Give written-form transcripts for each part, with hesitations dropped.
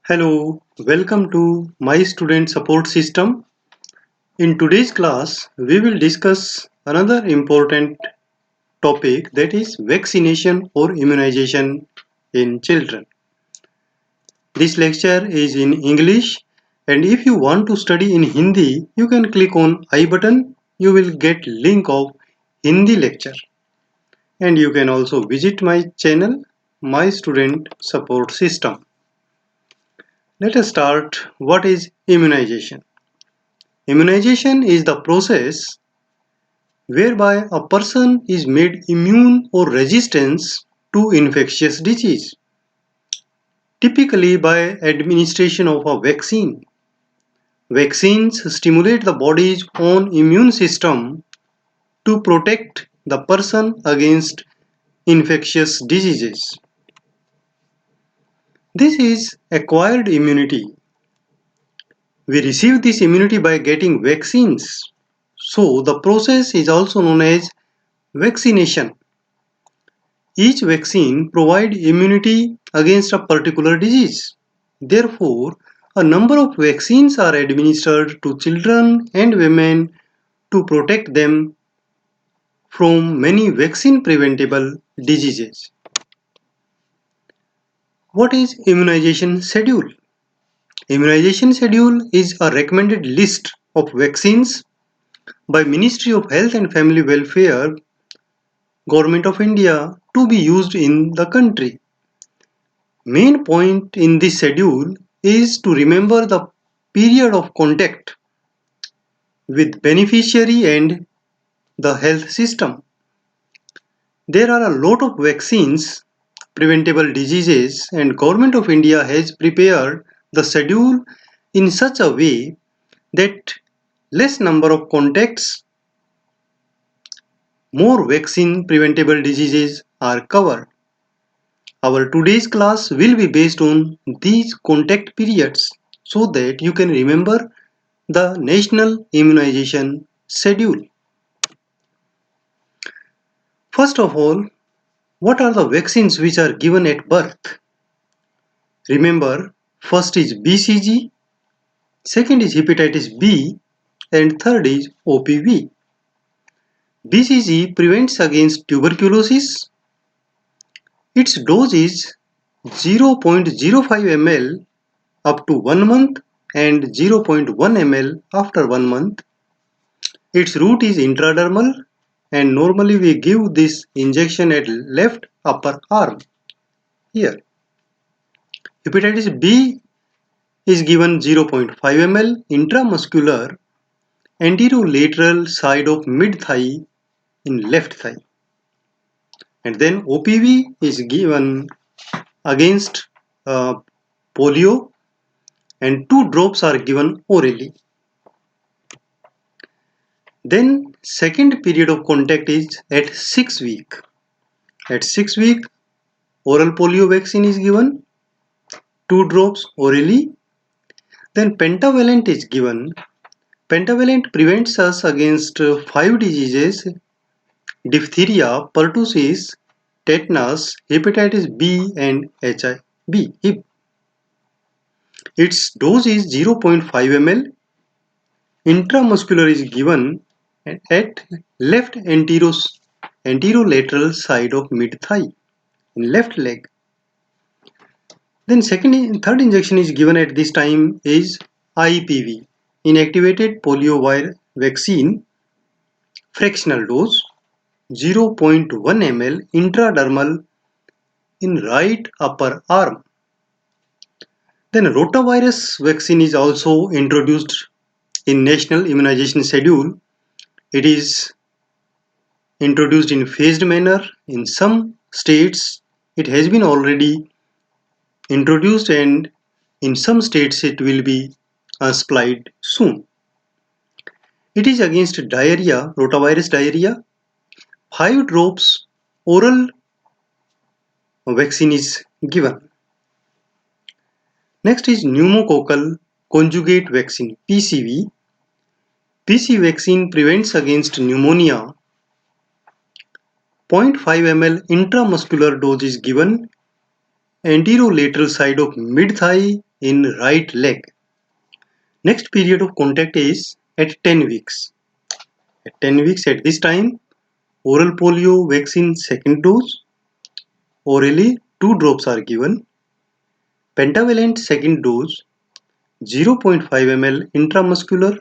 Hello, welcome to my student support system. In today's class, we will discuss another important topic, that is vaccination or immunization in children. This lecture is in English, and if you want to study in Hindi, you can click on I button. You will get link of Hindi lecture, and you can also visit my channel, My Student Support System. Let us start. What is immunization? Immunization is the process whereby a person is made immune or resistant to infectious disease, typically by administration of a vaccine. Vaccines stimulate the body's own immune system to protect the person against infectious diseases. This is acquired immunity. We receive this immunity by getting vaccines. So the process is also known as vaccination. Each vaccine provides immunity against a particular disease. Therefore, a number of vaccines are administered to children and women to protect them from many vaccine preventable diseases. What is immunization schedule? Immunization schedule is a recommended list of vaccines by Ministry of Health and Family Welfare, Government of India, to be used in the country. Main point in this schedule is to remember the period of contact with beneficiary and the health system. There are a lot of vaccines, preventable diseases, and Government of India has prepared the schedule in such a way that less number of contacts, more vaccine preventable diseases are covered. Our today's class will be based on these contact periods so that you can remember the National Immunization Schedule. First of all, what are the vaccines which are given at birth? Remember, first is BCG, second is hepatitis B, and third is OPV. BCG prevents against tuberculosis. Its dose is 0.05 ml up to 1 month and 0.1 ml after 1 month. Its route is intradermal, and normally we give this injection at left upper arm here. Hepatitis B is given 0.5 ml intramuscular anterolateral side of mid thigh in left thigh. And then OPV is given against polio, and 2 drops are given orally. Then second period of contact is at 6 weeks. At 6 weeks, oral polio vaccine is given, 2 drops orally. Then pentavalent is given. Pentavalent prevents us against 5 diseases: diphtheria, pertussis, tetanus, hepatitis B, and HIV. Its dose is 0.5 ml. Intramuscular is given at left anterolateral side of mid thigh in left leg. Then third injection is given at this time is IPV, inactivated polio vaccine, fractional dose 0.1 ml intradermal in right upper arm. Then rotavirus vaccine is also introduced in National Immunization Schedule. It is introduced in phased manner. In some states it has been already introduced, and in some states it will be supplied soon. It is against diarrhea, rotavirus diarrhea. 5 drops oral vaccine is given. Next is pneumococcal conjugate vaccine, PCV. PC vaccine prevents against pneumonia. 0.5 ml intramuscular dose is given anterolateral side of mid thigh in right leg. Next period of contact is at 10 weeks. At 10 weeks at this time, oral polio vaccine second dose, orally 2 drops are given. Pentavalent second dose 0.5 ml intramuscular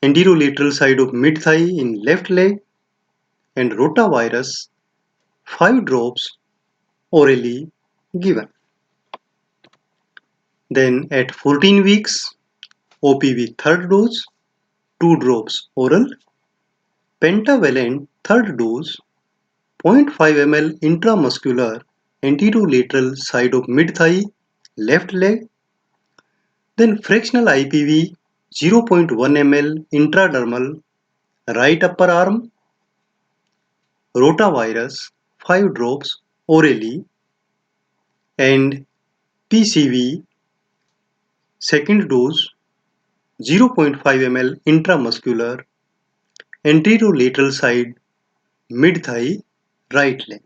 anterolateral side of mid thigh in left leg, and rotavirus 5 drops orally given. Then at 14 weeks, OPV third dose 2 drops oral, pentavalent third dose 0.5 ml intramuscular anterolateral side of mid thigh left leg, then fractional IPV 0.1 ml intradermal right upper arm, rotavirus 5 drops orally, and PCV second dose 0.5 ml intramuscular anterolateral side mid thigh right leg.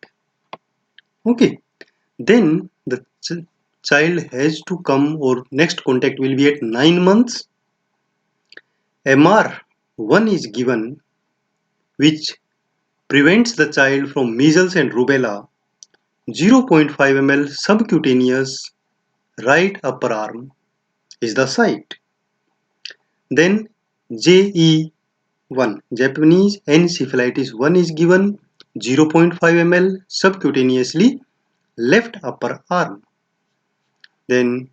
Okay, then the child has to come, or next contact will be at 9 months. MR1 is given, which prevents the child from measles and rubella. 0.5 ml subcutaneous right upper arm is the site. Then JE1, Japanese encephalitis 1 is given, 0.5 ml subcutaneously left upper arm. Then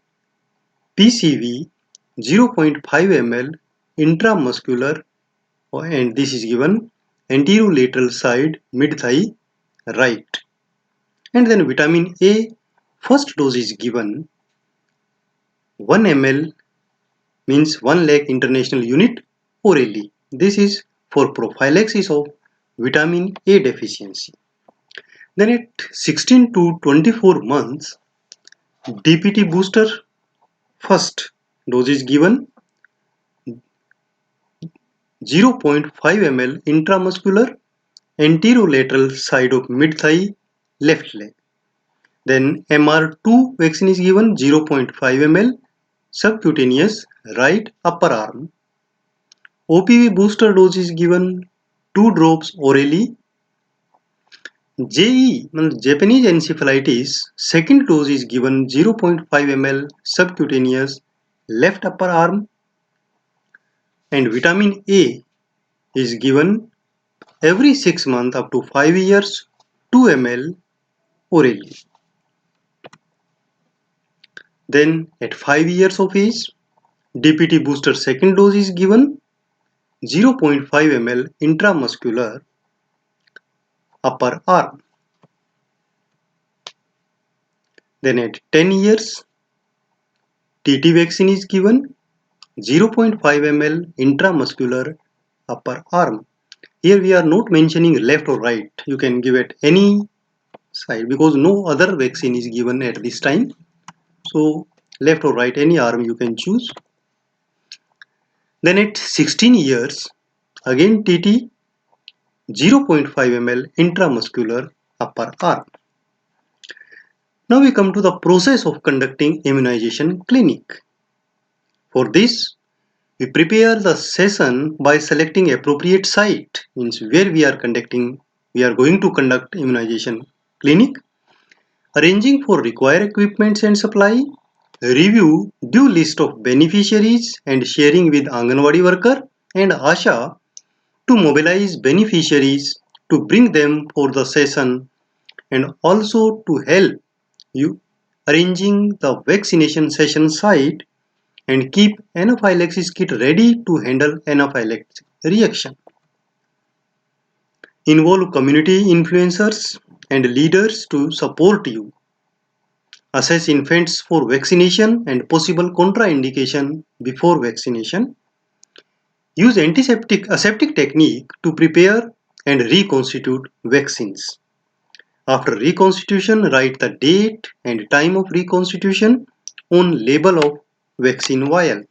PCV 0.5 ml intramuscular, and this is given anterolateral side mid thigh right. And then vitamin A first dose is given 1 ml, means 1 lakh international unit orally. This is for prophylaxis of vitamin A deficiency. Then at 16 to 24 months, DPT booster first dose is given 0.5 ml intramuscular anterolateral side of mid thigh left leg. Then MR2 vaccine is given 0.5 ml subcutaneous right upper arm. OPV booster dose is given 2 drops orally. JE, Japanese encephalitis, second dose is given 0.5 ml subcutaneous left upper arm, and vitamin A is given every 6 months up to 5 years 2 ml orally. Then at 5 years of age, DPT booster second dose is given 0.5 ml intramuscular upper arm. Then at 10 years, TT vaccine is given 0.5 ml intramuscular upper arm. Here we are not mentioning left or right. You can give at any side because no other vaccine is given at this time. So left or right, any arm you can choose. Then at 16 years, again TT 0.5 ml intramuscular upper arm. Now we come to the process of conducting immunization clinic. For this, we prepare the session by selecting appropriate site, means where we are going to conduct immunization clinic, arranging for required equipments and supply, review due list of beneficiaries and sharing with Anganwadi worker and ASHA to mobilize beneficiaries to bring them for the session, and also to help you arranging the vaccination session site and keep anaphylaxis kit ready to handle anaphylactic reaction. Involve community influencers and leaders to support you. Assess infants for vaccination and possible contraindication before vaccination. Use aseptic technique to prepare and reconstitute vaccines. After reconstitution, write the date and time of reconstitution on label of vaccine vial.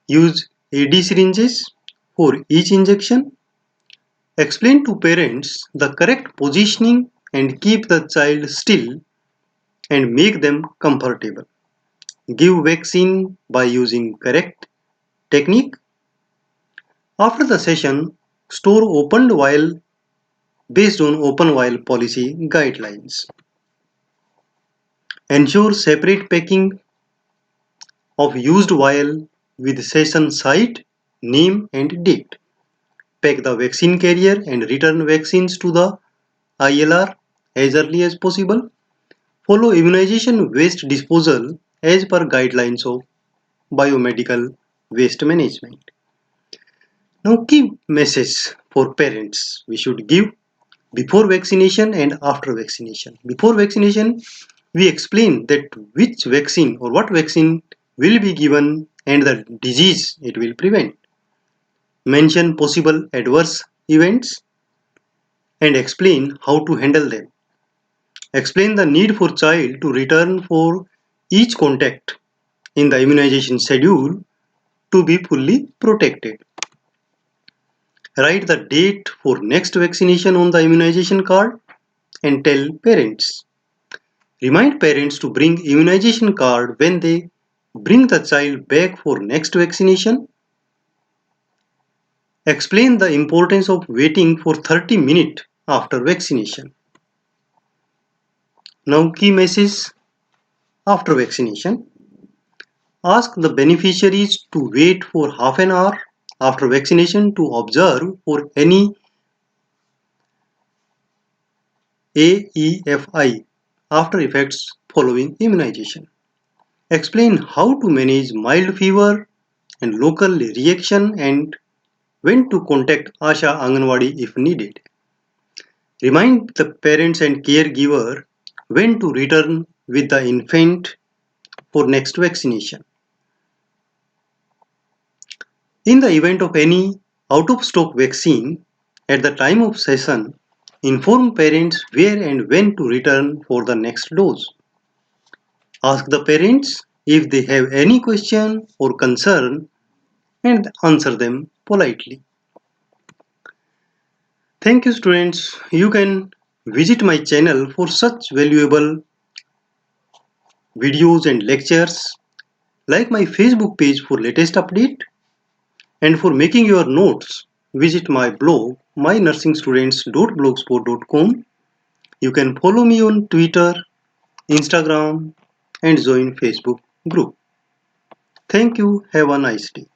Use AD syringes for each injection. Explain to parents the correct positioning and keep the child still and make them comfortable. give vaccine by using correct technique. After the session, store opened vial based on open vial policy guidelines. Ensure separate packing of used vial with session site, name and date. Pack the vaccine carrier and return vaccines to the ILR as early as possible. Follow immunization waste disposal as per guidelines of biomedical waste management. Now, key message for parents we should give before vaccination and after vaccination. Before vaccination, we explain that which vaccine or what vaccine will be given and the disease it will prevent. Mention possible adverse events and explain how to handle them. Explain the need for child to return for each contact in the immunization schedule to be fully protected. Write the date for next vaccination on the immunization card and tell parents. Remind parents to bring immunization card when they bring the child back for next vaccination. Explain the importance of waiting for 30 minutes after vaccination. Now key message after vaccination. Ask the beneficiaries to wait for half an hour after vaccination to observe for any AEFI after effects following immunization. Explain how to manage mild fever and local reaction and when to contact Asha Anganwadi if needed. Remind the parents and caregiver when to return with the infant for next vaccination. In the event of any out of stock vaccine, at the time of session, inform parents where and when to return for the next dose. Ask the parents if they have any question or concern and answer them politely. Thank you students. You can visit my channel for such valuable videos and lectures. Like my Facebook page for latest update and for making your notes visit my blog mynursingstudents.blogspot.com. You can follow me on Twitter, Instagram and join Facebook group. Thank you. Have a nice day.